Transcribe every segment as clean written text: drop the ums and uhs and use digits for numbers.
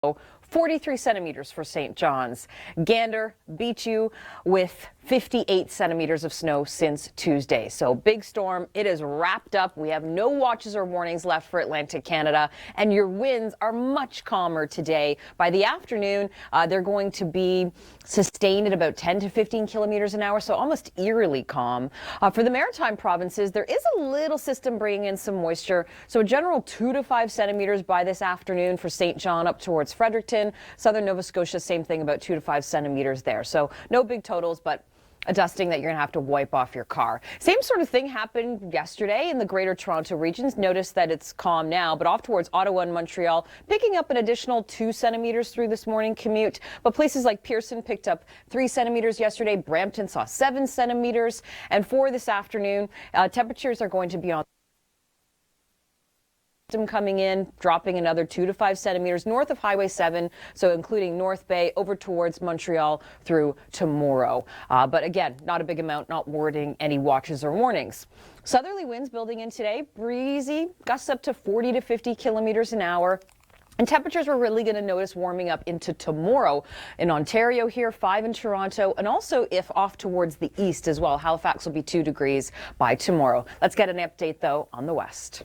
43 centimeters for St. John's. Gander beat you with 58 centimeters of snow since Tuesday. So big storm. It is wrapped up. We have no watches or warnings left for Atlantic Canada, and your winds are much calmer today. By the afternoon, they're going to be sustained at about 10 to 15 kilometers an hour, so almost eerily calm. For the maritime provinces, there is a little system bringing in some moisture, so a general 2 to 5 centimeters by this afternoon for St. John up towards Fredericton. Southern Nova Scotia, same thing, about 2 to 5 centimeters there. So no big totals, but a dusting that you're going to have to wipe off your car. Same sort of thing happened yesterday in the Greater Toronto regions. Notice that it's calm now, but off towards Ottawa and Montreal, picking up an additional 2 centimeters through this morning commute. But places like Pearson picked up 3 centimeters yesterday. Brampton saw 7 centimeters. And for this afternoon, temperatures are going to be on coming in, dropping another 2 to 5 centimeters north of Highway 7, so including North Bay over towards Montreal through tomorrow. But again, not a big amount, not warning any watches or warnings. Southerly winds building in today, breezy, gusts up to 40 to 50 kilometers an hour. And temperatures we're really going to notice warming up into tomorrow in Ontario here, 5 in Toronto, and also if off towards the east as well. Halifax will be 2 degrees by tomorrow. Let's get an update, though, on the west.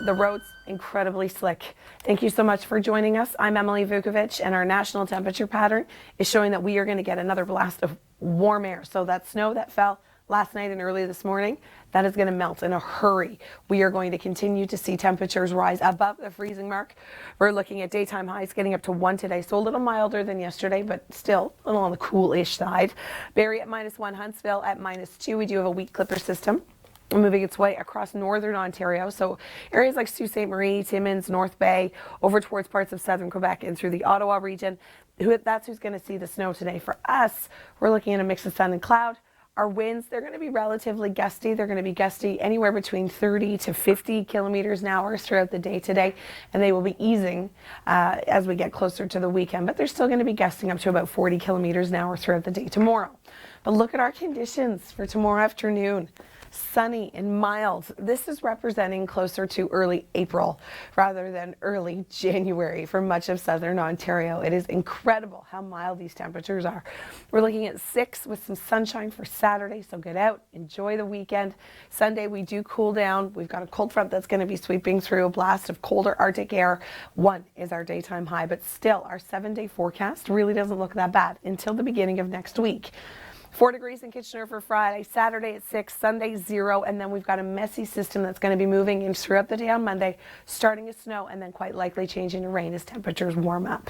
The road's incredibly slick. Thank you so much for joining us. I'm Emily Vukovic, and our national temperature pattern is showing that we are going to get another blast of warm air. So that snow that fell last night and early this morning, that is going to melt in a hurry. We are going to continue to see temperatures rise above the freezing mark. We're looking at daytime highs getting up to 1 today, so a little milder than yesterday, but still a little on the cool-ish side. Barrie at -1, Huntsville at -2. We do have a weak clipper system moving its way across northern Ontario, so areas like Sault Ste. Marie, Timmins, North Bay, over towards parts of southern Quebec and through the Ottawa region. That's who's going to see the snow today. For us, we're looking at a mix of sun and cloud. Our winds, they're going to be relatively gusty. They're going to be gusty anywhere between 30 to 50 kilometers an hour throughout the day today, and they will be easing as we get closer to the weekend, but they're still going to be gusting up to about 40 kilometers an hour throughout the day tomorrow. But look at our conditions for tomorrow afternoon. Sunny and mild. This is representing closer to early April rather than early January for much of southern Ontario. It is incredible how mild these temperatures are. We're looking at 6 with some sunshine for Saturday, so get out, enjoy the weekend. Sunday we do cool down. We've got a cold front that's going to be sweeping through, a blast of colder Arctic air. 1 is our daytime high, but still our 7-day forecast really doesn't look that bad until the beginning of next week. 4 degrees in Kitchener for Friday, Saturday at 6, Sunday 0, and then we've got a messy system that's going to be moving in throughout the day on Monday, starting to snow and then quite likely changing to rain as temperatures warm up.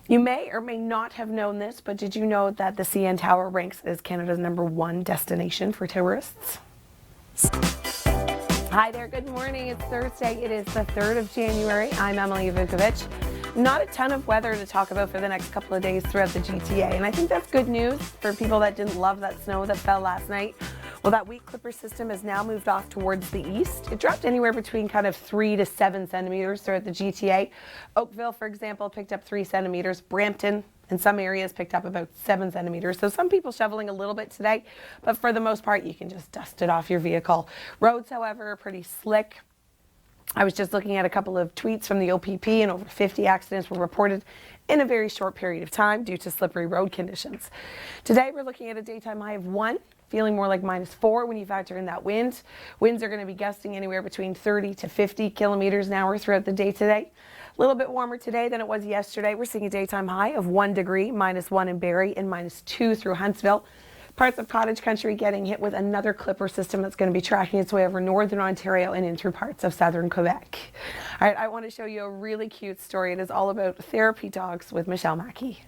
You may or may not have known this, but did you know that the CN Tower ranks as Canada's #1 destination for tourists? Hi there, good morning. It's Thursday. It is the 3rd of January. I'm Emily Vukovic. Not a ton of weather to talk about for the next couple of days throughout the GTA, and I think that's good news for people that didn't love that snow that fell last night. Well, that weak clipper system has now moved off towards the east. It dropped anywhere between kind of 3 to 7 centimeters throughout the GTA. Oakville, for example, picked up 3 centimeters. Brampton, in some areas, picked up about 7 centimeters. So some people shoveling a little bit today, but for the most part, you can just dust it off your vehicle. Roads, however, are pretty slick. I was just looking at a couple of tweets from the OPP, and over 50 accidents were reported in a very short period of time due to slippery road conditions. Today, we're looking at a daytime high of 1, feeling more like -4 when you factor in that wind. Winds are going to be gusting anywhere between 30 to 50 kilometers an hour throughout the day today. A little bit warmer today than it was yesterday. We're seeing a daytime high of 1 degree, -1 in Barrie and -2 through Huntsville. Parts of cottage country getting hit with another clipper system that's going to be tracking its way over northern Ontario and in through parts of southern Quebec. All right, I want to show you a really cute story. It is all about therapy dogs with Michelle Mackey.